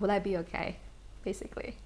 will I be okay? Basically,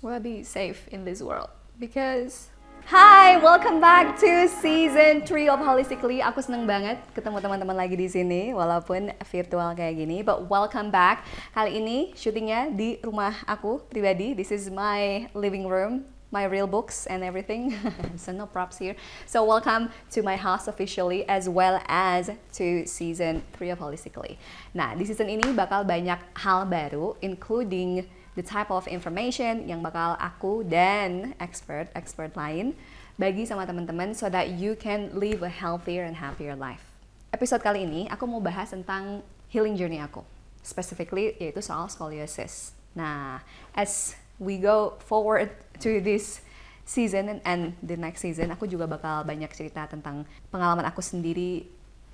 will I be safe in this world? Because Hi, welcome back to season 3 of Holistically. Aku seneng banget ketemu teman-teman lagi di sini, walaupun virtual kayak gini. But welcome back. Kali ini syutingnya di rumah aku pribadi. This is my living room, my real books and everything. So no props here. So welcome to my house officially, as well as to season 3 of Holistically. Nah, di season ini bakal banyak hal baru, including the type of information yang bakal aku dan expert lain bagi sama teman-teman so that you can live a healthier and happier life. Episode kali ini aku mau bahas tentang healing journey aku, specifically yaitu soal scoliosis. Nah, as we go forward to this season and the next season, aku juga bakal banyak cerita tentang pengalaman aku sendiri,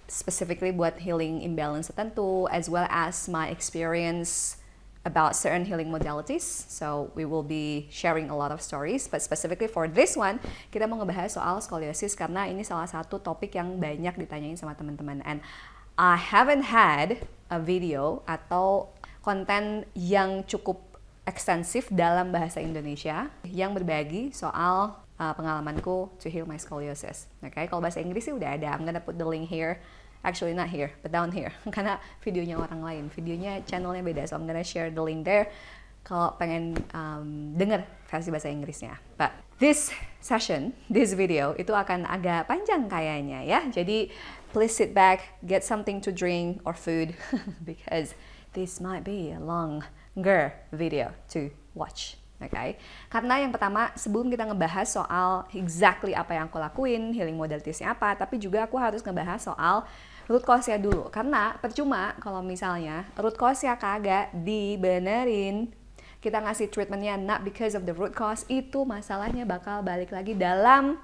specifically buat healing imbalance tertentu, as well as my experience about certain healing modalities. So we will be sharing a lot of stories, but specifically for this one, kita mau ngebahas soal scoliosis karena ini salah satu topik yang banyak ditanyain sama teman-teman. And I haven't had a video atau konten yang cukup ekstensif dalam bahasa Indonesia yang berbagi soal pengalamanku to heal my scoliosis. Okay, kalau bahasa Inggris sih udah ada. I'm gonna put the link here. Actually not here, but down here. Karena videonya orang lain, videonya channelnya beda. So I'm gonna share the link there kalau pengen denger versi bahasa Inggrisnya. But this session, this video, itu akan agak panjang kayaknya ya. Jadi please sit back, get something to drink or food because this might be a longer video to watch. Okay? Karena yang pertama, sebelum kita ngebahas soal exactly apa yang aku lakuin, healing modalities-nya apa, tapi juga aku harus ngebahas soal root cause-nya dulu. Karena percuma kalau misalnya root cause-nya kagak dibenerin, kita ngasih treatment-nya not because of the root cause, itu masalahnya bakal balik lagi dalam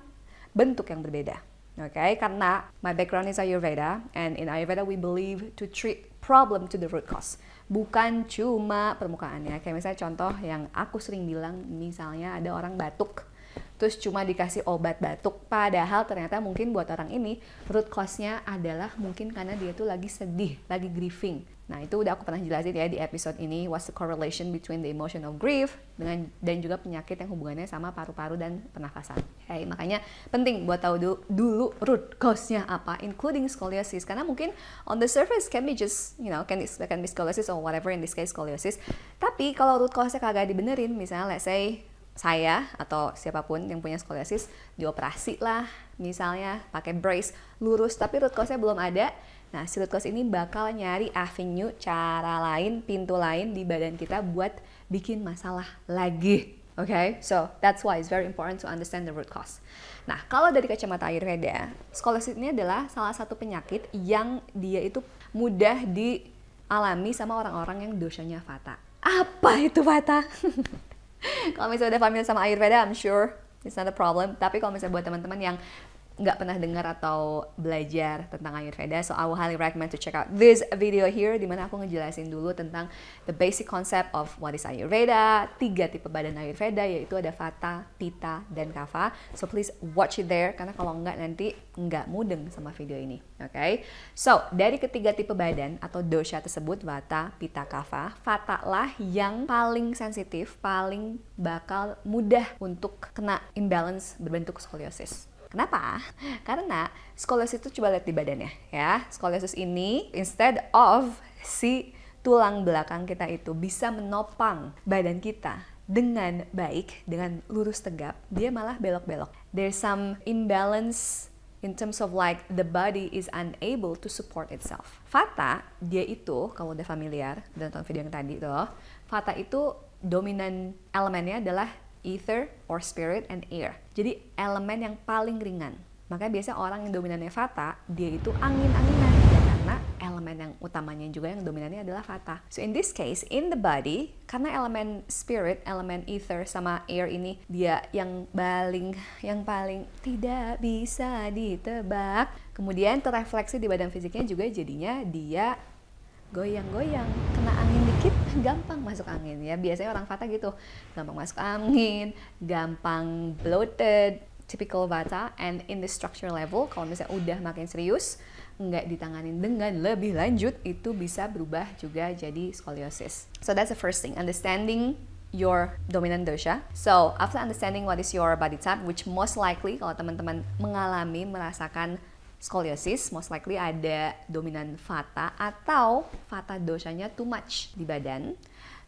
bentuk yang berbeda. Okay? Karena my background is Ayurveda, and in Ayurveda we believe to treat problem to the root cause. Bukan cuma permukaannya. Kayak misalnya contoh yang aku sering bilang, misalnya ada orang batuk, terus cuma dikasih obat batuk, padahal ternyata mungkin buat orang ini root cause-nya adalah mungkin karena dia tuh lagi sedih, lagi grieving. Nah, itu udah aku pernah jelasin ya di episode ini, what's the correlation between the emotion of grief dan juga penyakit yang hubungannya sama paru-paru dan pernafasan. Okay, makanya penting buat tahu dulu root cause-nya apa, including scoliosis, karena mungkin on the surface can be just, you know, can be scoliosis or whatever, in this case scoliosis. Tapi kalau root cause-nya kagak dibenerin, misalnya let's say saya atau siapapun yang punya scoliosis dioperasi lah, misalnya pakai brace lurus, tapi root cause-nya belum ada. Nah, si root cause ini bakal nyari avenue, cara lain, pintu lain di badan kita buat bikin masalah lagi. Okay? So, that's why it's very important to understand the root cause. Nah, kalau dari kacamata Ayurveda, scoliosis ini adalah salah satu penyakit yang dia itu mudah dialami sama orang-orang yang dosanya vata. Apa itu vata? Kalau misalnya udah familiar sama Ayurveda, I'm sure it's not a problem. Tapi kalau misalnya buat teman-teman yang nggak pernah dengar atau belajar tentang Ayurveda, so I will highly recommend to check out this video here, dimana aku ngejelasin dulu tentang the basic concept of what is Ayurveda, 3 tipe badan Ayurveda, yaitu ada Vata, Pitta, dan Kapha. So please watch it there, karena kalau nggak nanti nggak mudeng sama video ini. Okay? So, dari ketiga tipe badan atau dosha tersebut, Vata, Pitta, Kapha, Vata lah yang paling sensitif, paling bakal mudah untuk kena imbalance berbentuk scoliosis. Kenapa? Karena scoliosis itu coba lihat di badannya ya. Scoliosis ini instead of si tulang belakang kita itu bisa menopang badan kita dengan baik, dengan lurus tegap, dia malah belok-belok. There's some imbalance in terms of like the body is unable to support itself. Vata, dia itu kalau udah familiar dan nonton video yang tadi tuh, Vata itu dominan elemennya adalah ether or spirit and air. Jadi elemen yang paling ringan. Makanya biasanya orang yang dominannya Vata, dia itu angin-anginan. Ya, karena elemen yang utamanya juga yang dominannya adalah Vata. So in this case, in the body, karena elemen spirit, elemen ether sama air ini dia yang paling tidak bisa ditebak. Kemudian terrefleksi di badan fisiknya juga, jadinya dia goyang-goyang, kena angin dikit gampang masuk angin ya. Biasanya orang Vata gitu, gampang masuk angin, gampang bloated, typical Vata. And in the structure level, kalau misalnya udah makin serius, nggak ditanganin dengan lebih lanjut, itu bisa berubah juga jadi scoliosis. So that's the first thing, understanding your dominant dosha. So after understanding what is your body type, which most likely kalau teman-teman merasakan scoliosis, most likely ada dominan vata atau vata doshanya too much di badan.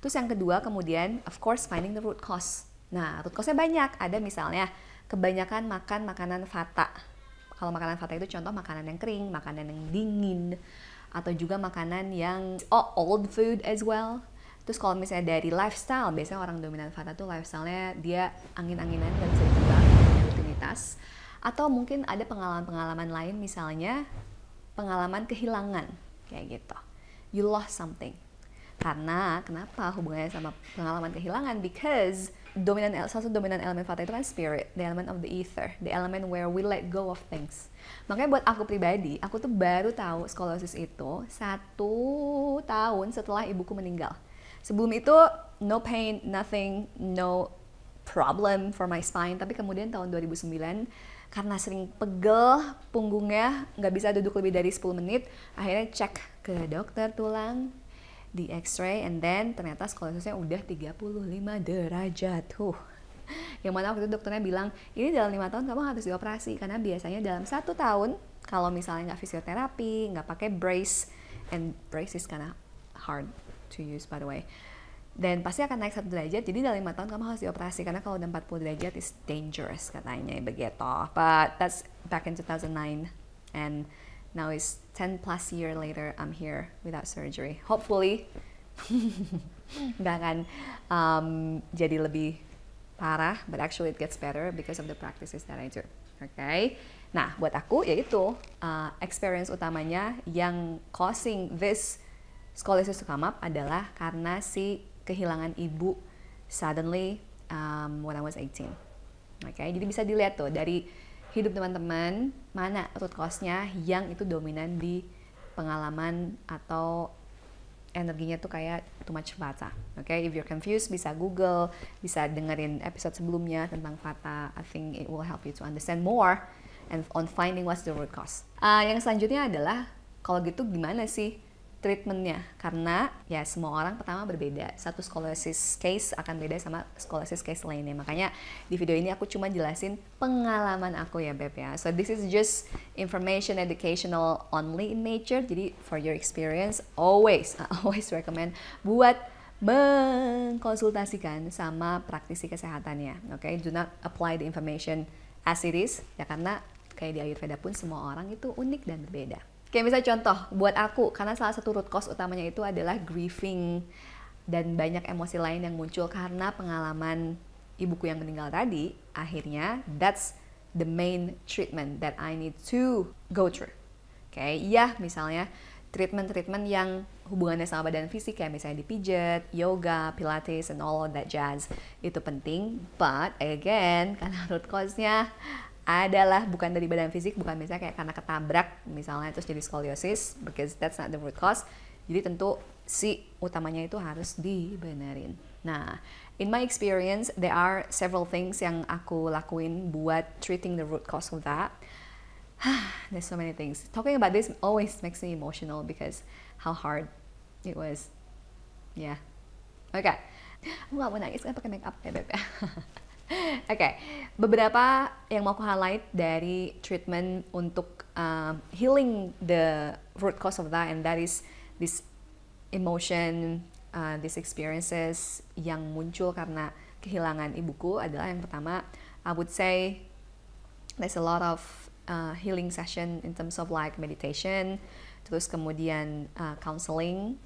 Terus yang kedua kemudian, of course, finding the root cause. Nah, root cause-nya banyak. Ada misalnya kebanyakan makan makanan vata. Kalau makanan vata itu contoh makanan yang kering, makanan yang dingin, atau juga makanan yang old food as well. Terus kalau misalnya dari lifestyle, biasanya orang dominan vata tuh lifestyle-nya dia angin-anginan, gak bisa ditebak, rutinitas. Atau mungkin ada pengalaman-pengalaman lain, misalnya pengalaman kehilangan, kayak gitu. You lost something. Karena, kenapa hubungannya sama pengalaman kehilangan? Because salah satu dominan elemen vata itu kan spirit, the element of the ether, the element where we let go of things. Makanya buat aku pribadi, aku tuh baru tahu scoliosis itu 1 tahun setelah ibuku meninggal. Sebelum itu, no pain, nothing, no problem for my spine. Tapi kemudian tahun 2009, karena sering pegel punggungnya, nggak bisa duduk lebih dari 10 menit, akhirnya cek ke dokter tulang, di x-ray, and then ternyata skoliosisnya udah 35 derajat. Yang mana waktu itu dokternya bilang, ini dalam 5 tahun kamu harus dioperasi, karena biasanya dalam 1 tahun, kalau misalnya nggak fisioterapi, nggak pakai brace, and brace is kinda hard to use by the way, dan pasti akan naik 1 derajat. Jadi dalam 5 tahun kamu harus dioperasi, karena kalau udah 40 derajat is dangerous katanya begitu. But that's back in 2009, and now is 10 plus year later I'm here without surgery. Hopefully nggak akan jadi lebih parah, but actually it gets better because of the practices that I do. Okay? Nah, buat aku yaitu experience utamanya yang causing this scoliosis to come up adalah karena si kehilangan ibu suddenly when I was 18. Okay? Jadi bisa dilihat tuh dari hidup teman-teman mana root cause-nya yang itu dominan di pengalaman atau energinya tuh kayak too much vata. Okay? If you're confused, bisa Google, bisa dengerin episode sebelumnya tentang vata. I think it will help you to understand more and on finding what's the root cause. Yang selanjutnya adalah kalau gitu gimana sih treatmentnya? Karena ya semua orang pertama berbeda. Satu scoliosis case akan beda sama scoliosis case lainnya. Makanya di video ini aku cuma jelasin pengalaman aku ya Beb ya. So this is just information educational only in nature. Jadi for your experience, I always recommend buat mengkonsultasikan sama praktisi kesehatannya. Okay? Do not apply the information as it is. Ya karena kayak di Ayurveda pun semua orang itu unik dan berbeda. Kayak misalnya contoh, buat aku, karena salah satu root cause utamanya itu adalah grieving dan banyak emosi lain yang muncul karena pengalaman ibuku yang meninggal tadi, akhirnya that's the main treatment that I need to go through. Okay, ya misalnya treatment-treatment yang hubungannya sama badan fisik, kayak misalnya dipijat, yoga, pilates, and all of that jazz, itu penting, but again, karena root cause-nya adalah bukan dari badan fisik, bukan misalnya kayak karena ketabrak misalnya terus jadi scoliosis, because that's not the root cause. Jadi tentu si utamanya itu harus dibenerin. Nah, in my experience there are several things yang aku lakuin buat treating the root cause of that. There's so many things. Talking about this always makes me emotional because how hard it was. Yeah. Okay. Aku gak mau nangis kan pakai make up ya Beb. Okay, beberapa yang mau aku highlight dari treatment untuk healing the root cause of that, and that is this emotion, these experiences yang muncul karena kehilangan ibuku adalah yang pertama, I would say there's a lot of healing session in terms of like meditation, terus kemudian counseling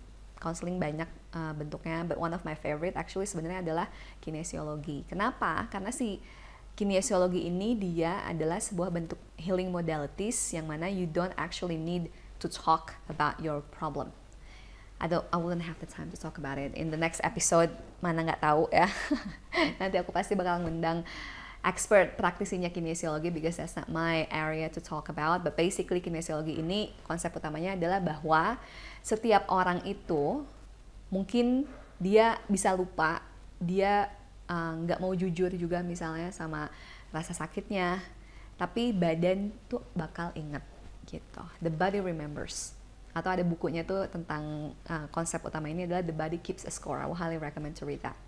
banyak bentuknya, but one of my favorite actually sebenarnya adalah kinesiologi. Kenapa? Karena si kinesiologi ini dia adalah sebuah bentuk healing modalities yang mana you don't actually need to talk about your problem. I wouldn't have the time to talk about it in the next episode, mana nggak tahu ya. Nanti aku pasti bakal ngundang expert praktisinya kinesiologi because that's not my area to talk about. But basically kinesiologi ini konsep utamanya adalah bahwa setiap orang itu mungkin dia bisa lupa, dia nggak mau jujur juga misalnya sama rasa sakitnya, tapi badan tuh bakal inget. gitu. The Body Remembers. Atau ada bukunya tuh tentang konsep utama ini adalah The Body Keeps a Score. I will highly recommend to read that.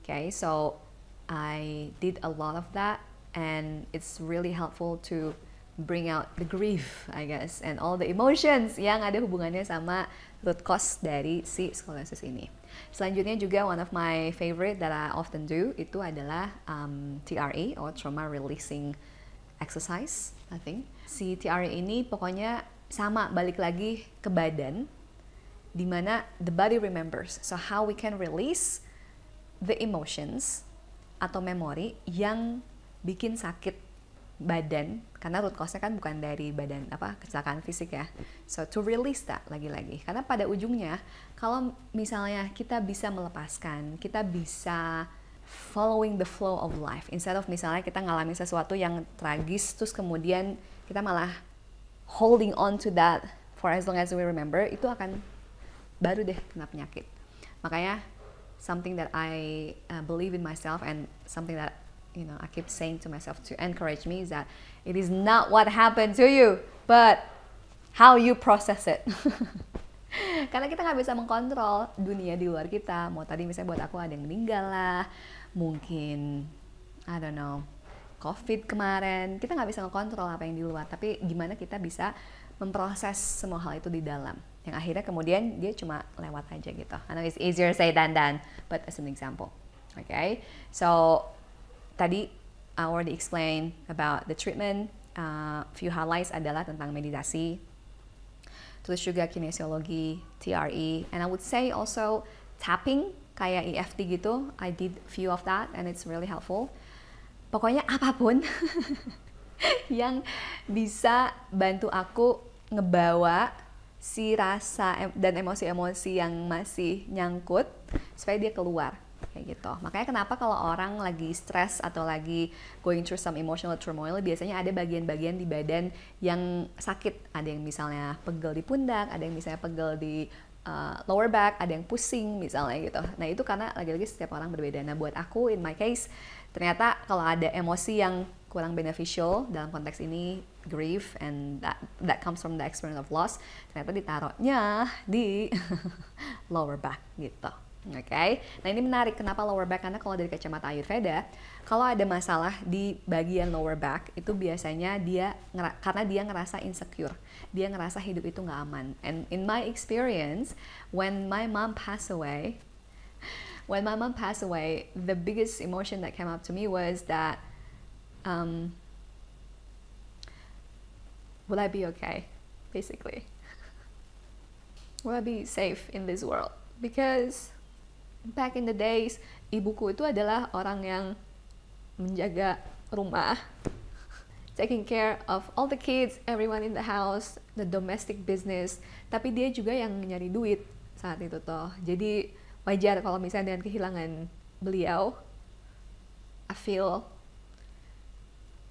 Okay, so I did a lot of that, and it's really helpful to bring out the grief, I guess, and all the emotions yang ada hubungannya sama root cause dari si scoliosis ini. Selanjutnya juga one of my favorite that I often do itu adalah TRE or Trauma Releasing Exercise, I think. Si TRE ini pokoknya sama, balik lagi ke badan, dimana the body remembers. So how we can release the emotions atau memori yang bikin sakit badan, karena root cause-nya kan bukan dari badan kecelakaan fisik ya. So to release that lagi-lagi, karena pada ujungnya kalau misalnya kita bisa melepaskan, kita bisa following the flow of life instead of misalnya kita ngalamin sesuatu yang tragis terus kemudian kita malah holding on to that for as long as we remember, itu akan baru deh kena penyakit. Makanya something that I believe in myself and something that I keep saying to myself to encourage me is that it is not what happened to you, but how you process it. Karena kita nggak bisa mengkontrol dunia di luar kita. Mau tadi misalnya buat aku ada yang meninggal lah, mungkin I don't know, COVID kemarin, kita nggak bisa ngekontrol apa yang di luar. Tapi gimana kita bisa memproses semua hal itu di dalam, yang akhirnya kemudian dia cuma lewat aja gitu. I know it's easier say than done, but as an example. Okay, so tadi I already explained about the treatment. Few highlights adalah tentang meditasi, terus juga kinesiologi, TRE, and I would say also tapping kayak EFT gitu. I did few of that and it's really helpful. Pokoknya apapun yang bisa bantu aku ngebawa si rasa dan emosi-emosi yang masih nyangkut supaya dia keluar. Kayak gitu. Makanya kenapa kalau orang lagi stres atau lagi going through some emotional turmoil, biasanya ada bagian-bagian di badan yang sakit. Ada yang misalnya pegel di pundak, ada yang misalnya pegel di lower back, ada yang pusing misalnya gitu. Nah itu karena lagi-lagi setiap orang berbeda. Nah buat aku, in my case, ternyata kalau ada emosi yang kurang beneficial dalam konteks ini, grief, and that comes from the experience of loss, ternyata ditaruhnya di lower back gitu. Okay. Nah ini menarik, kenapa lower back? Karena kalau dari kacamata Ayurveda, kalau ada masalah di bagian lower back itu biasanya karena dia ngerasa insecure, dia ngerasa hidup itu nggak aman. And in my experience, when my mom passed away, the biggest emotion that came up to me was that, will I be okay? Basically, will I be safe in this world? Because back in the days, ibuku itu adalah orang yang menjaga rumah, taking care of all the kids, everyone in the house, the domestic business. Tapi dia juga yang nyari duit saat itu toh. Jadi wajar kalau misalnya dengan kehilangan beliau, I feel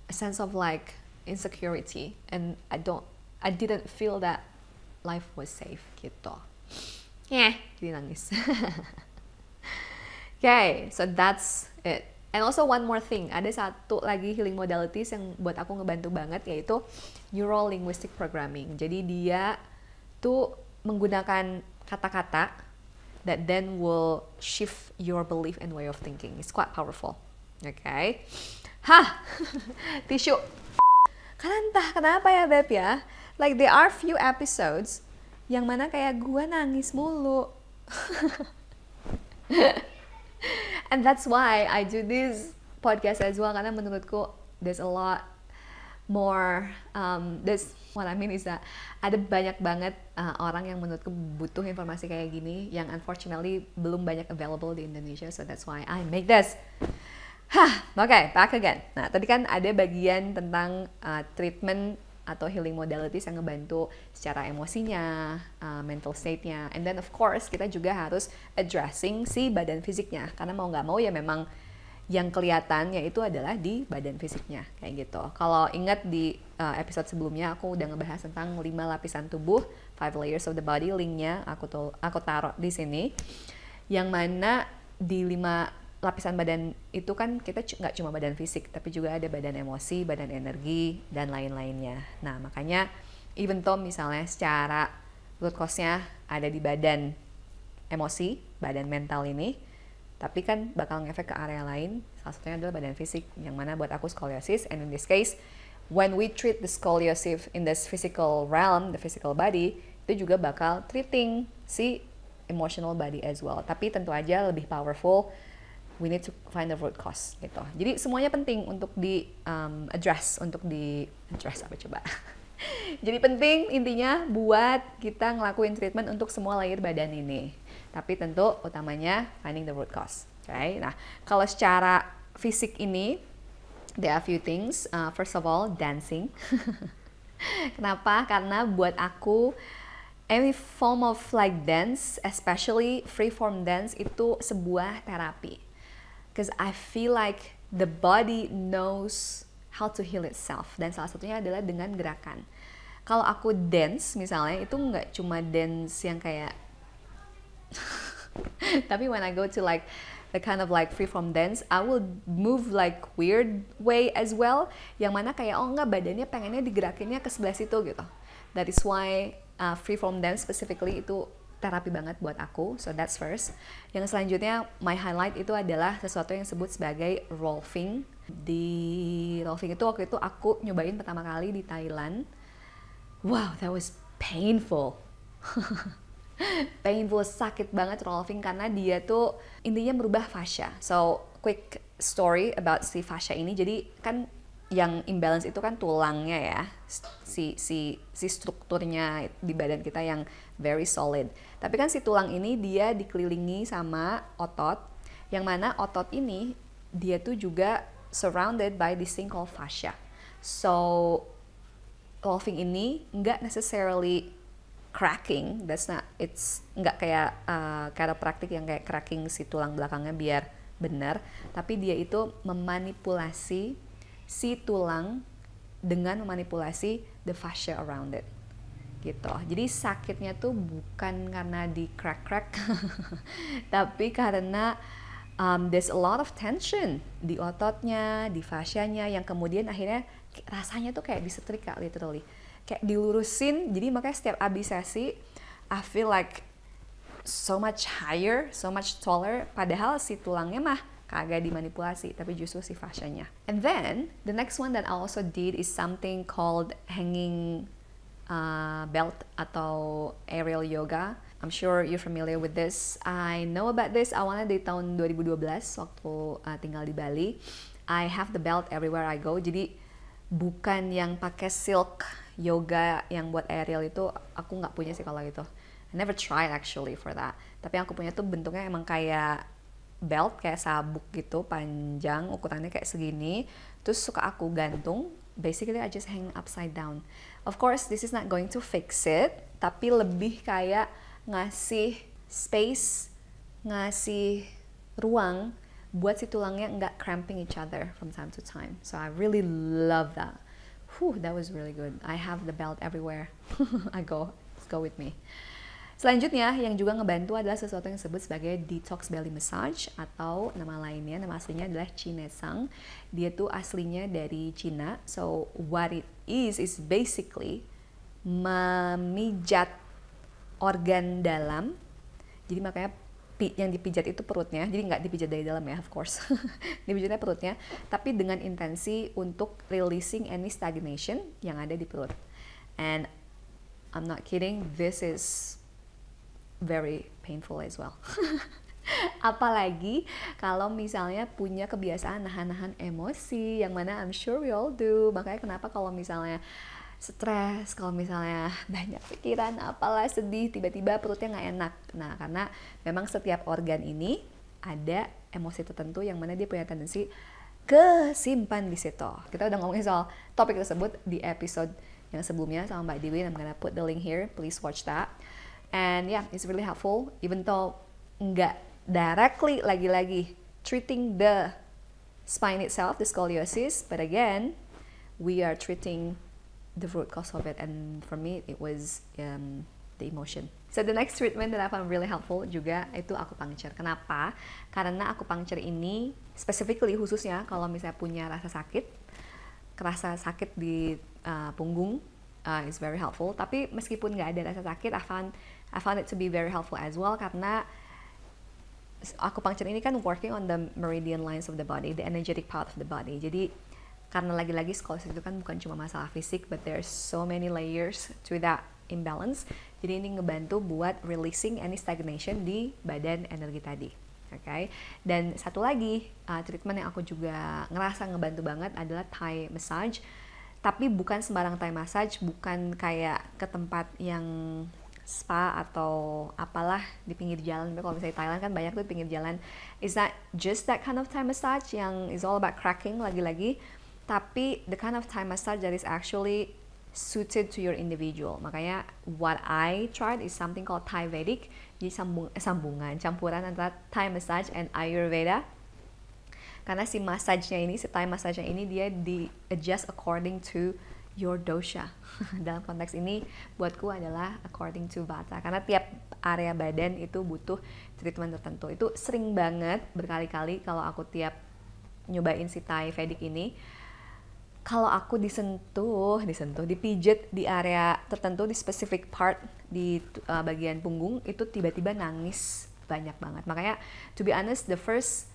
a sense of like insecurity, and I didn't feel that life was safe gitu. Jadi nangis. Okay, so that's it. And also one more thing, ada satu lagi healing modalities yang buat aku ngebantu banget, yaitu Neuro Linguistic Programming. Jadi dia tuh menggunakan kata-kata that then will shift your belief and way of thinking. It's quite powerful. Okay. Tisu. Karena entah kenapa ya Beb ya, like there are few episodes yang mana kayak gue nangis mulu. And that's why I do this podcast as well, karena menurutku there's a lot more, what I mean is that ada banyak banget orang yang menurutku butuh informasi kayak gini yang unfortunately belum banyak available di Indonesia, so that's why I make this. Okay, back again. Nah, tadi kan ada bagian tentang treatment atau healing modalities yang ngebantu secara emosinya, mental state-nya, and then of course kita juga harus addressing si badan fisiknya, karena mau nggak mau ya memang yang kelihatan yaitu adalah di badan fisiknya kayak gitu. Kalau ingat di episode sebelumnya aku udah ngebahas tentang 5 lapisan tubuh, 5 layers of the body, linknya aku taruh di sini, yang mana di 5 lapisan badan itu kan kita nggak cuma badan fisik, tapi juga ada badan emosi, badan energi, dan lain-lainnya. Nah, makanya even though misalnya secara root cause-nya ada di badan emosi, badan mental ini, tapi kan bakal ngefek ke area lain, salah satunya adalah badan fisik, yang mana buat aku scoliosis, and in this case, when we treat the scoliosis in this physical realm, the physical body, itu juga bakal treating si emotional body as well. Tapi tentu aja lebih powerful, we need to find the root cause gitu. Jadi semuanya penting untuk di address apa coba? Jadi penting intinya buat kita ngelakuin treatment untuk semua layer badan ini. Tapi tentu utamanya finding the root cause. Okay? Nah, kalau secara fisik ini, there are a few things. First of all, dancing. Kenapa? Karena buat aku, any form of like dance, especially free form dance, itu sebuah terapi. Because I feel like the body knows how to heal itself, dan salah satunya adalah dengan gerakan. Kalau aku dance misalnya, itu nggak cuma dance yang kayak tapi when I go to like the kind of like free form dance, I will move like weird way as well, yang mana kayak oh enggak, badannya pengennya digerakinnya ke sebelah situ gitu. That is why free form dance specifically itu terapi banget buat aku. So that's first. Yang selanjutnya, my highlight itu adalah sesuatu yang disebut sebagai rolfing. Di rolfing itu waktu itu aku nyobain pertama kali di Thailand. Wow, that was painful. Painful, sakit banget rolfing, karena dia tuh intinya merubah fascia. So quick story about si fascia ini. Jadi kan yang imbalance itu kan tulangnya ya, si strukturnya di badan kita yang very solid. Tapi kan si tulang ini dia dikelilingi sama otot, yang mana otot ini dia tuh juga surrounded by this thing called fascia. So rolfing ini nggak necessarily cracking, it's nggak kayak chiropractic yang kayak cracking si tulang belakangnya biar benar, tapi dia itu memanipulasi si tulang dengan memanipulasi the fascia around it gitu. Jadi sakitnya tuh bukan karena di crack tapi karena there's a lot of tension di ototnya, di fascianya, yang kemudian akhirnya rasanya tuh kayak disetrika literally, kayak dilurusin. Jadi makanya setiap abis sesi I feel like so much higher, so much taller, padahal si tulangnya mah kagak dimanipulasi, tapi justru si fascianya. And then the next one that I also did is something called hanging belt atau aerial yoga. I'm sure you're familiar with this. I know about this awalnya dari tahun 2012 waktu tinggal di Bali. I have the belt everywhere I go. Jadi bukan yang pakai silk yoga yang buat aerial itu, aku nggak punya sih kalau gitu. I never tried actually for that. Tapi yang aku punya tuh bentuknya emang kayak belt, kayak sabuk gitu, panjang, ukurannya kayak segini. Terus suka aku gantung. Basically I just hang upside down. Of course this is not going to fix it, tapi lebih kayak ngasih space, ngasih ruang buat si tulangnya nggak cramping each other from time to time. So I really love that. That was really good. I have the belt everywhere I go. Let's go with me. Selanjutnya yang juga ngebantu adalah sesuatu yang disebut sebagai detox belly massage, atau nama lainnya, nama aslinya adalah Chinesang. Dia tuh aslinya dari Cina. So what it is basically memijat organ dalam. Jadi makanya yang dipijat itu perutnya, jadi nggak dipijat dari dalam ya, of course. Dipijatnya perutnya, tapi dengan intensi untuk releasing any stagnation yang ada di perut. And I'm not kidding, this is very painful as well. Apalagi kalau misalnya punya kebiasaan nahan-nahan emosi, yang mana I'm sure we all do. Makanya kenapa kalau misalnya stres, kalau misalnya banyak pikiran, apalah sedih, tiba-tiba perutnya nggak enak. Nah, karena memang setiap organ ini ada emosi tertentu yang mana dia punya tendensi kesimpan di situ. Kita udah ngomongin soal topik tersebut di episode yang sebelumnya sama Mbak Dewi. I'm gonna put the link here, please watch that. And yeah, it's really helpful, even though nggak directly lagi-lagi treating the spine itself, the scoliosis, but again, we are treating the root cause of it, and for me, it was the emotion. So the next treatment that I found really helpful juga itu acupuncture. Kenapa? Karena acupuncture ini, specifically khususnya kalau misalnya punya rasa sakit di punggung, is very helpful. Tapi meskipun nggak ada rasa sakit, I found it to be very helpful as well, karena acupuncture ini kan working on the meridian lines of the body, the energetic part of the body. Jadi karena lagi-lagi skoliosis itu kan bukan cuma masalah fisik, but there's so many layers to that imbalance. Jadi ini ngebantu buat releasing any stagnation di badan energi tadi. Okay? Dan satu lagi treatment yang aku juga ngerasa ngebantu banget adalah Thai massage. Tapi bukan sembarang Thai massage, bukan kayak ke tempat yang spa atau apalah di pinggir jalan. Kalau misalnya Thailand kan banyak tuh di pinggir jalan. It's not just that kind of Thai massage yang is all about cracking lagi-lagi, tapi the kind of Thai massage that is actually suited to your individual. Makanya what I tried is something called Thai Vedic. Jadi sambungan, campuran antara Thai massage and Ayurveda. Karena si massage-nya ini, si Thai massage-nya ini dia di-adjust according to your dosha. Dalam konteks ini buatku adalah according to Vata. Karena tiap area badan itu butuh treatment tertentu. Itu sering banget berkali-kali kalau aku tiap nyobain si Thai Vedic ini. Kalau aku dipijet di area tertentu, di specific part di bagian punggung, itu tiba-tiba nangis banyak banget. Makanya to be honest, the first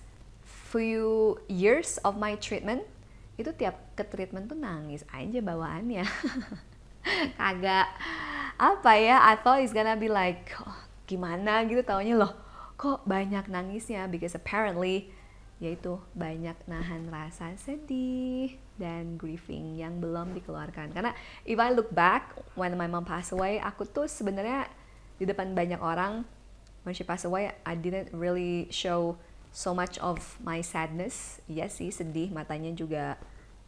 few years of my treatment itu tiap ke treatment tuh nangis aja bawaannya. Kagak apa ya, I thought it's gonna be like gimana gitu, taunya loh kok banyak nangisnya, because apparently yaitu banyak nahan rasa sedih dan grieving yang belum dikeluarkan. Karena if I look back when my mom passed away, aku tuh sebenarnya di depan banyak orang, when she passed away, I didn't really show so much of my sadness. Iya sih, sedih, matanya juga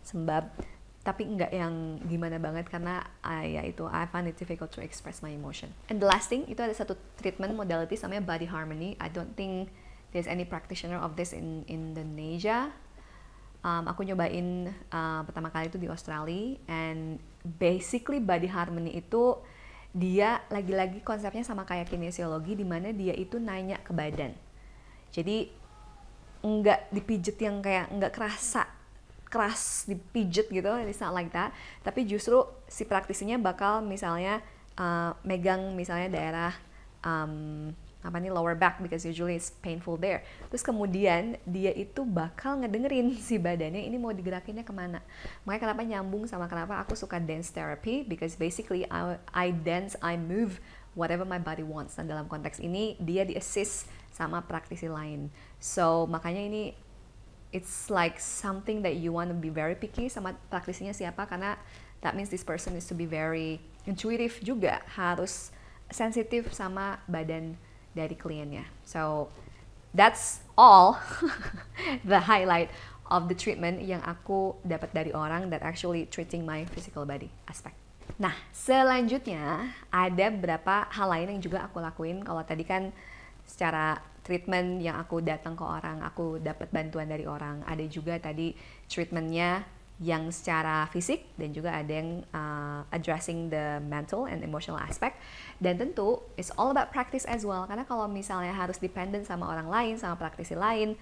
sembab, tapi enggak yang gimana banget, karena ya itu, I find it difficult to express my emotion. And the last thing, itu ada satu treatment modality namanya body harmony. I don't think there's any practitioner of this in Indonesia. Aku nyobain pertama kali itu di Australia, and basically body harmony itu dia lagi-lagi konsepnya sama kayak kinesiologi, di mana dia itu nanya ke badan. Jadi nggak dipijet yang kayak nggak keras dipijet gitu, it's not like that. Tapi justru si praktisinya bakal misalnya megang misalnya daerah lower back, because usually it's painful there. Terus kemudian dia itu bakal ngedengerin si badannya ini mau digerakinnya kemana. Makanya kenapa nyambung sama kenapa aku suka dance therapy, because basically I dance, I move whatever my body wants. Dan dalam konteks ini dia di-assist sama praktisi lain. So makanya ini it's like something that you want to be very picky sama praktisinya siapa, karena that means this person needs to be very intuitive juga, harus sensitif sama badan dari kliennya. So that's all the highlight of the treatment yang aku dapat dari orang that actually treating my physical body aspect. Nah, selanjutnya ada beberapa hal lain yang juga aku lakuin. Kalau tadi kan secara treatment yang aku datang ke orang, aku dapat bantuan dari orang. Ada juga tadi treatmentnya yang secara fisik, dan juga ada yang addressing the mental and emotional aspect. Dan tentu it's all about practice as well, karena kalau misalnya harus dependent sama orang lain, sama praktisi lain,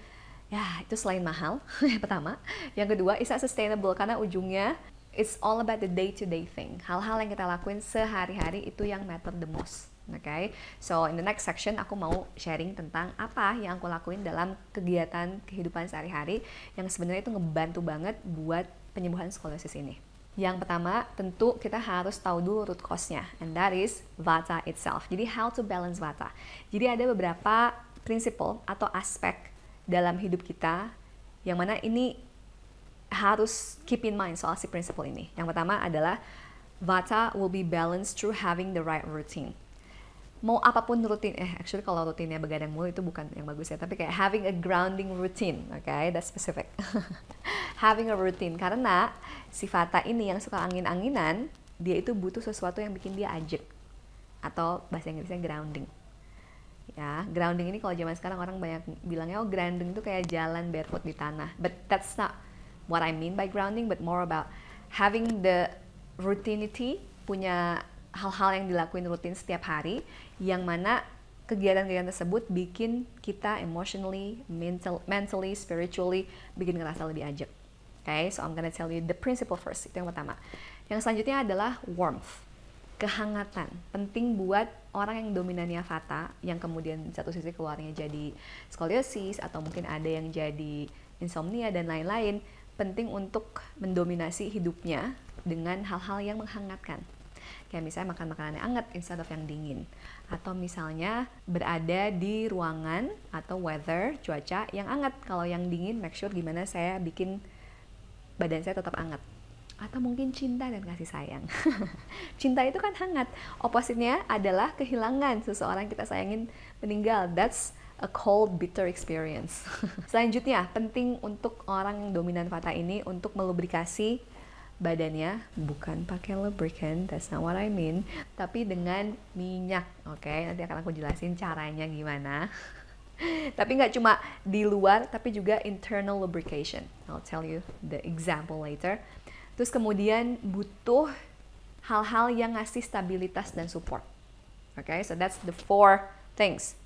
ya itu selain mahal, yang pertama. Yang kedua, it's not sustainable, karena ujungnya it's all about the day-to-day thing. Hal-hal yang kita lakuin sehari-hari itu yang matter the most. Okay, so in the next section aku mau sharing tentang apa yang aku lakuin dalam kegiatan kehidupan sehari-hari yang sebenarnya itu ngebantu banget buat penyembuhan skoliosis ini. Yang pertama, tentu kita harus tahu dulu root cause-nya, and that is Vata itself. Jadi how to balance Vata. Jadi ada beberapa prinsip atau aspek dalam hidup kita yang mana ini harus keep in mind soal si prinsip ini. Yang pertama adalah Vata will be balanced through having the right routine. Mau apapun rutin, actually kalau rutinnya begadang mulu itu bukan yang bagus ya, tapi kayak having a grounding routine, okay, that's specific. Having a routine, karena si Vata ini yang suka angin-anginan, dia itu butuh sesuatu yang bikin dia ajek, atau bahasa Inggrisnya grounding. Ya, grounding ini kalau zaman sekarang orang banyak bilangnya, oh grounding itu kayak jalan barefoot di tanah, but that's not what I mean by grounding, but more about having the routinity, punya hal-hal yang dilakuin rutin setiap hari, yang mana kegiatan-kegiatan tersebut bikin kita emotionally, mentally, spiritually, bikin ngerasa lebih ajak. Okay, so I'm gonna tell you the principle first, itu yang pertama. Yang selanjutnya adalah warmth, kehangatan. Penting buat orang yang dominannya Vata, yang kemudian satu sisi keluarnya jadi skoliosis, atau mungkin ada yang jadi insomnia dan lain-lain. Penting untuk mendominasi hidupnya dengan hal-hal yang menghangatkan. Kayak misalnya makan makanan yang hangat instead of yang dingin. Atau misalnya berada di ruangan atau weather, cuaca yang hangat. Kalau yang dingin, make sure gimana saya bikin badan saya tetap hangat. Atau mungkin cinta dan kasih sayang. Cinta itu kan hangat. Opposite-nya adalah kehilangan seseorang kita sayangin meninggal. That's a cold, bitter experience. Selanjutnya, penting untuk orang yang dominan Vata ini untuk melubrikasi badannya, bukan pakai lubricant, that's not what I mean, tapi dengan minyak, oke? Nanti akan aku jelasin caranya gimana. Tapi nggak cuma di luar, tapi juga internal lubrication. I'll tell you the example later. Terus kemudian butuh hal-hal yang ngasih stabilitas dan support. Okay, so that's the 4 things.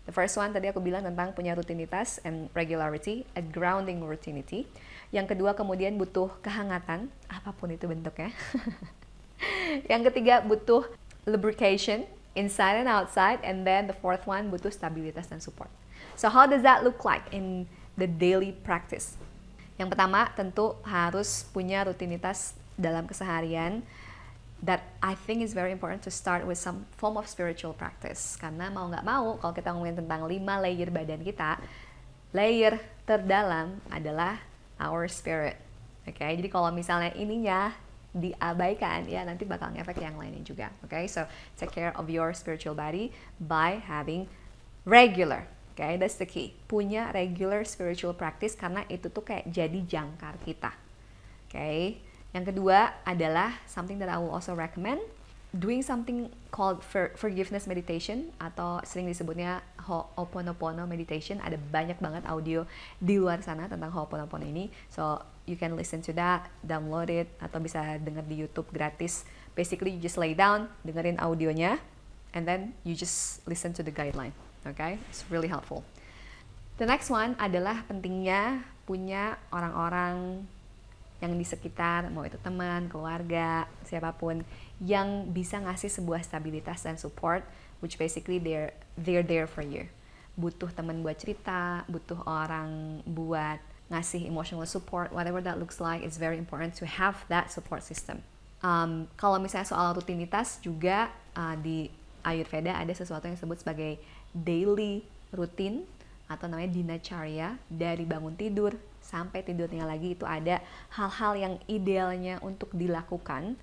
The first one tadi aku bilang tentang punya rutinitas and regularity, a grounding routinity. Yang kedua kemudian butuh kehangatan, apapun itu bentuknya. Yang ketiga butuh lubrication, inside and outside. And then the fourth one butuh stabilitas dan support. So how does that look like in the daily practice? Yang pertama tentu harus punya rutinitas dalam keseharian that I think is very important to start with some form of spiritual practice. Karena mau nggak mau, kalau kita ngomongin tentang 5 layer badan kita, layer terdalam adalah our spirit. Oke, jadi kalau misalnya ininya diabaikan, ya nanti bakal ngefek yang lainnya juga. Oke, so take care of your spiritual body by having regular. Okay, that's the key. Punya regular spiritual practice karena itu tuh kayak jadi jangkar kita. Okay. Yang kedua adalah something that I will also recommend, doing something called forgiveness meditation atau sering disebutnya Ho'oponopono meditation. Ada banyak banget audio di luar sana tentang Ho'oponopono ini. So you can listen to that, download it, atau bisa denger di YouTube gratis. Basically you just lay down, dengerin audionya, and then you just listen to the guideline. Okay, it's really helpful. The next one adalah pentingnya punya orang-orang yang di sekitar, mau itu teman, keluarga, siapapun, yang bisa ngasih sebuah stabilitas dan support, which basically they're there for you. Butuh teman buat cerita, butuh orang buat ngasih emotional support, whatever that looks like, it's very important to have that support system. Kalau misalnya soal rutinitas juga di Ayurveda ada sesuatu yang disebut sebagai daily routine atau namanya dinacharya. Dari bangun tidur sampai tidurnya lagi itu ada hal-hal yang idealnya untuk dilakukan,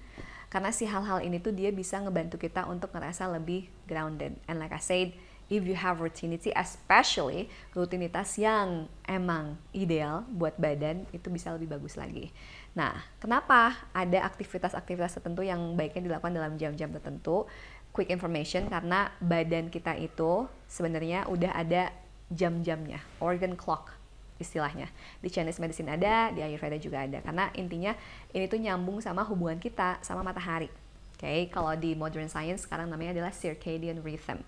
karena si hal-hal ini tuh dia bisa ngebantu kita untuk ngerasa lebih grounded. And like I said, if you have routinity, especially rutinitas yang emang ideal buat badan, itu bisa lebih bagus lagi. Nah, kenapa ada aktivitas-aktivitas tertentu yang baiknya dilakukan dalam jam-jam tertentu? Quick information, karena badan kita itu sebenarnya udah ada jam-jamnya, organ clock istilahnya. Di Chinese medicine ada, di Ayurveda juga ada. Karena intinya ini tuh nyambung sama hubungan kita sama matahari. Oke, kalau di modern science sekarang namanya adalah circadian rhythm.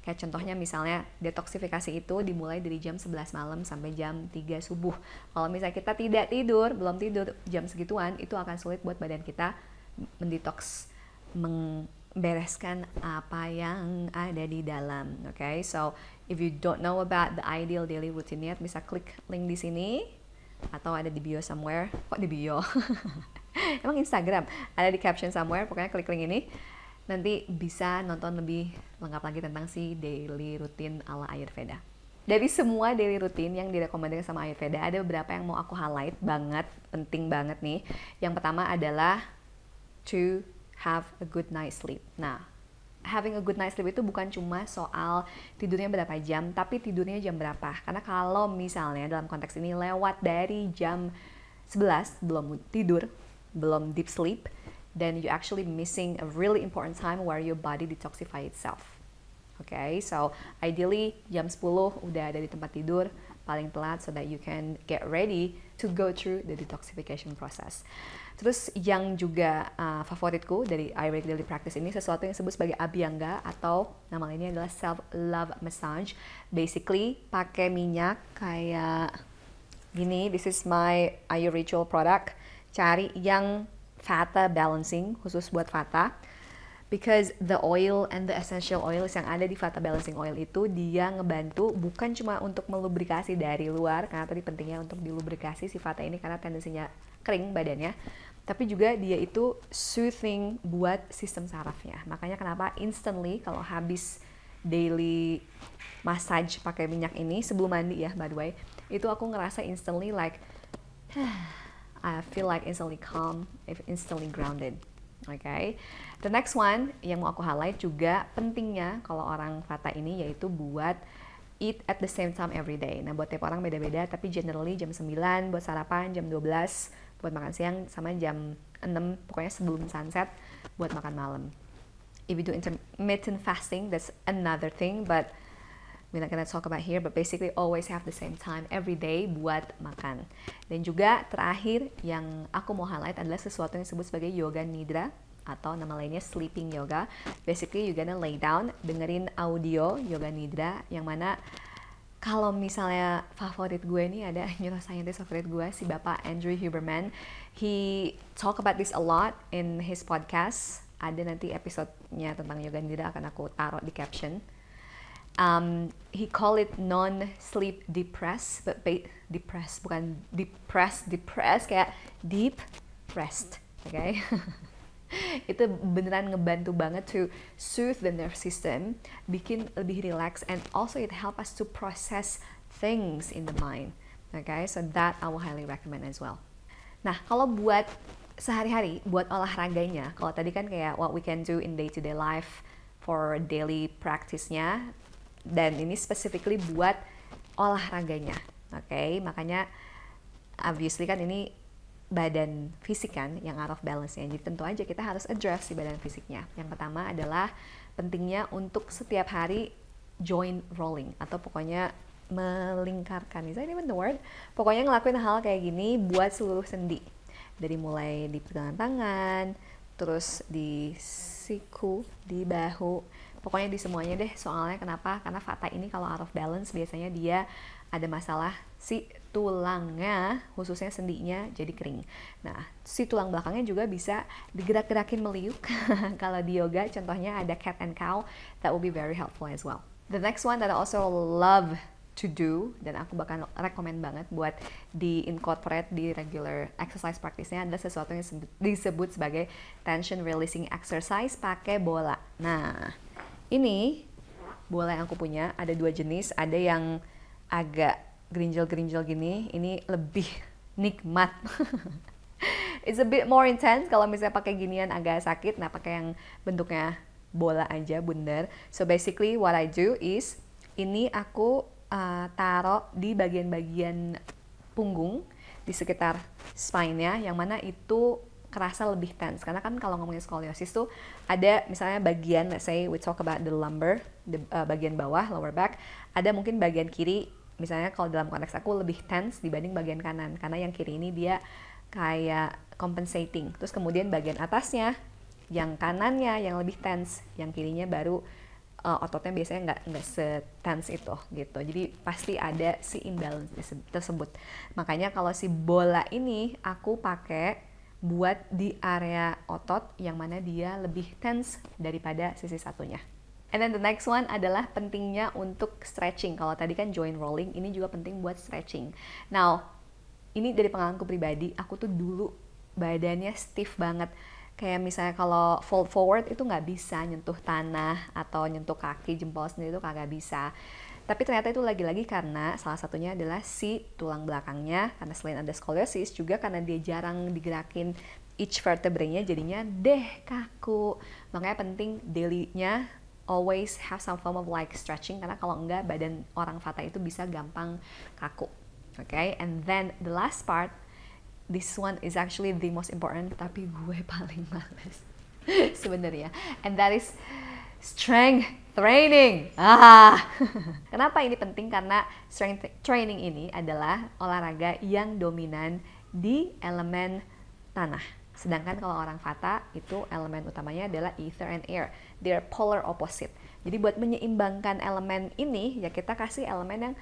Kayak contohnya misalnya detoksifikasi itu dimulai dari jam 11 malam sampai jam 3 subuh. Kalau misalnya kita tidak tidur, belum tidur jam segituan, itu akan sulit buat badan kita mendetoks, bereskan apa yang ada di dalam. Okay, so if you don't know about the ideal daily routine yet, bisa klik link di sini atau ada di bio somewhere. Kok di bio? Emang Instagram ada di caption somewhere. Pokoknya klik link ini, nanti bisa nonton lebih lengkap lagi tentang si daily routine ala Ayurveda. Dari semua daily routine yang direkomendasikan sama Ayurveda, ada beberapa yang mau aku highlight banget, penting banget nih. Yang pertama adalah to have a good night sleep. Nah, having a good night sleep itu bukan cuma soal tidurnya berapa jam, tapi tidurnya jam berapa. Karena kalau misalnya dalam konteks ini lewat dari jam 11 belum tidur, belum deep sleep, then you actually missing a really important time where your body detoxify itself. Okay, so ideally jam 10 udah ada di tempat tidur paling telat so that you can get ready to go through the detoxification process. Terus yang juga favoritku dari Ayurvedic Daily Practice ini sesuatu yang disebut sebagai Abhyanga atau nama lainnya adalah self-love massage. Basically pakai minyak kayak gini, this is my Ayur Ritual product. Cari yang Vata balancing, khusus buat Vata. Because the oil and the essential oils yang ada di Vata Balancing Oil itu dia ngebantu bukan cuma untuk melubrikasi dari luar, karena tadi pentingnya untuk dilubrikasi si Vata ini karena tendensinya kering badannya, tapi juga dia itu soothing buat sistem sarafnya. Makanya kenapa instantly kalau habis daily massage pakai minyak ini sebelum mandi ya by the way, itu aku ngerasa instantly like I feel like instantly calm, instantly grounded. Okay. The next one yang mau aku highlight juga pentingnya kalau orang Vata ini yaitu buat eat at the same time every day. Nah buat tiap orang beda-beda, tapi generally jam 9 buat sarapan, jam 12 buat makan siang, sama jam 6 pokoknya sebelum sunset buat makan malam. If you do intermittent fasting, that's another thing, but we're not gonna talk about here, but basically always have the same time every day buat makan. Dan juga terakhir yang aku mau highlight adalah sesuatu yang disebut sebagai yoga nidra atau nama lainnya sleeping yoga. Basically you're gonna lay down, dengerin audio yoga nidra yang mana kalau misalnya favorit gue nih ada neuroscientist favorit gue si Bapak Andrew Huberman. He talk about this a lot in his podcast. Ada nanti episode-nya tentang yoga nidra akan aku taruh di caption. He call it non-sleep depressed, but depressed bukan depressed kayak deep rest, okay? Itu beneran ngebantu banget to soothe the nerve system, bikin lebih relax, and also it help us to process things in the mind, okay? So that I will highly recommend as well. Nah, kalau buat sehari-hari, buat olahraganya, kalau tadi kan kayak what we can do in day-to-day life for daily practice-nya, dan ini specifically buat olahraganya, okay? Makanya obviously kan ini badan fisik kan yang out of balance-nya, jadi tentu aja kita harus address di badan fisiknya. Yang pertama adalah pentingnya untuk setiap hari joint rolling atau pokoknya melingkarkan, is that even the word? Pokoknya ngelakuin hal kayak gini buat seluruh sendi, dari mulai di pergelangan tangan, terus di siku, di bahu, pokoknya di semuanya deh. Soalnya kenapa? Karena Vata ini kalau out of balance biasanya dia ada masalah si tulangnya, khususnya sendinya jadi kering. Nah, si tulang belakangnya juga bisa digerak-gerakin meliuk. Kalau di yoga contohnya ada cat and cow, that will be very helpful as well. The next one that I also love to do, dan aku bakal rekomend banget buat di incorporate di regular exercise practice-nya, adalah sesuatu yang disebut sebagai tension releasing exercise pakai bola. Nah, ini bola yang aku punya ada dua jenis, ada yang agak gerinjel-gerinjel gini, ini lebih nikmat. It's a bit more intense kalau misalnya pakai ginian agak sakit. Nah, pakai yang bentuknya bola aja, bundar. So basically what I do is ini aku taruh di bagian-bagian punggung di sekitar spine-nya, yang mana itu kerasa lebih tense. Karena kan kalau ngomongin scoliosis tuh ada misalnya bagian, let's say we talk about the lumbar, bagian bawah, lower back, ada mungkin bagian kiri. Misalnya kalau dalam konteks aku lebih tense dibanding bagian kanan, karena yang kiri ini dia kayak compensating. Terus kemudian bagian atasnya, yang kanannya yang lebih tense, yang kirinya baru ototnya biasanya nggak se-tense itu gitu. Jadi pasti ada si imbalance tersebut. Makanya kalau si bola ini aku pakai buat di area otot yang mana dia lebih tense daripada sisi satunya. And then the next one adalah pentingnya untuk stretching. Kalau tadi kan joint rolling, ini juga penting buat stretching. Now, ini dari pengalamanku pribadi, aku tuh dulu badannya stiff banget. Kayak misalnya kalau fold forward itu nggak bisa nyentuh tanah atau nyentuh kaki, jempol sendiri itu kagak bisa. Tapi ternyata itu lagi-lagi karena salah satunya adalah si tulang belakangnya, karena selain ada scoliosis juga karena dia jarang digerakin each vertebrae-nya, jadinya kaku. Makanya penting daily-nya always have some form of like stretching, karena kalau enggak badan orang Vata itu bisa gampang kaku. Okay, and then the last part, this one is actually the most important, tapi gue paling males sebenarnya, and that is strength training. Kenapa ini penting? Karena strength training ini adalah olahraga yang dominan di elemen tanah. Sedangkan kalau orang Vata itu elemen utamanya adalah ether and air. They are polar opposite. Jadi buat menyeimbangkan elemen ini, ya kita kasih elemen yang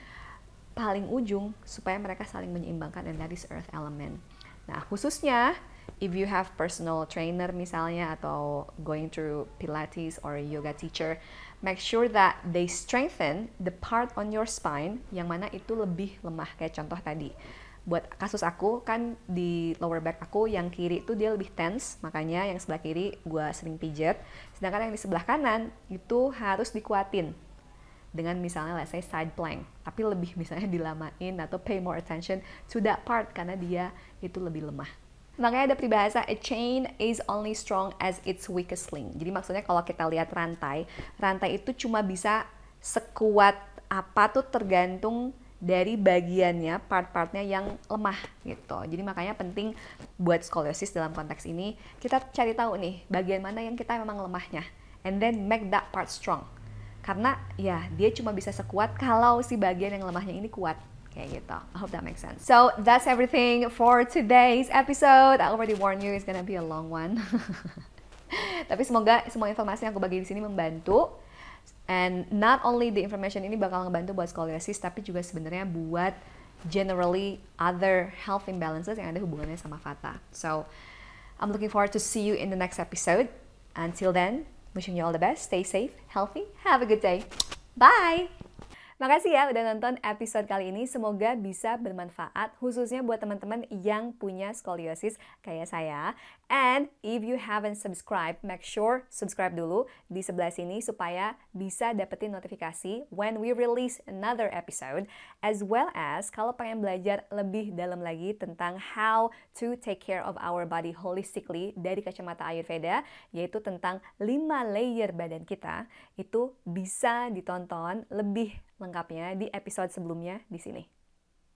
paling ujung supaya mereka saling menyeimbangkan, and that is earth element. Nah, khususnya if you have personal trainer misalnya atau going through Pilates or yoga teacher, make sure that they strengthen the part on your spine yang mana itu lebih lemah. Kayak contoh tadi, buat kasus aku kan di lower back aku yang kiri itu dia lebih tense, makanya yang sebelah kiri gue sering pijet, sedangkan yang di sebelah kanan itu harus dikuatin dengan misalnya let's say side plank, tapi lebih misalnya dilamain atau pay more attention to that part karena dia itu lebih lemah. Makanya ada peribahasa, a chain is only strong as its weakest link. Jadi maksudnya kalau kita lihat rantai itu cuma bisa sekuat apa tuh tergantung dari bagiannya, part-partnya yang lemah gitu. Jadi makanya penting buat skoliosis dalam konteks ini, kita cari tahu nih bagian mana yang kita memang lemahnya, and then make that part strong. Karena ya dia cuma bisa sekuat kalau si bagian yang lemahnya ini kuat. Kayak gitu. I hope that makes sense. So that's everything for today's episode. I already warned you it's gonna be a long one. Tapi semoga semua informasi yang aku bagi di sini membantu. And not only the information ini bakal ngebantu buat skoliosis, tapi juga sebenarnya buat generally other health imbalances yang ada hubungannya sama Vata. So I'm looking forward to see you in the next episode. Until then, wishing you all the best. Stay safe, healthy. Have a good day. Bye. Makasih ya udah nonton episode kali ini, semoga bisa bermanfaat khususnya buat teman-teman yang punya skoliosis kayak saya. And if you haven't subscribed, make sure subscribe dulu di sebelah sini supaya bisa dapetin notifikasi when we release another episode, as well as kalau pengen belajar lebih dalam lagi tentang how to take care of our body holistically dari kacamata Ayurveda, yaitu tentang 5 layer badan kita, itu bisa ditonton lebih lengkapnya di episode sebelumnya di sini.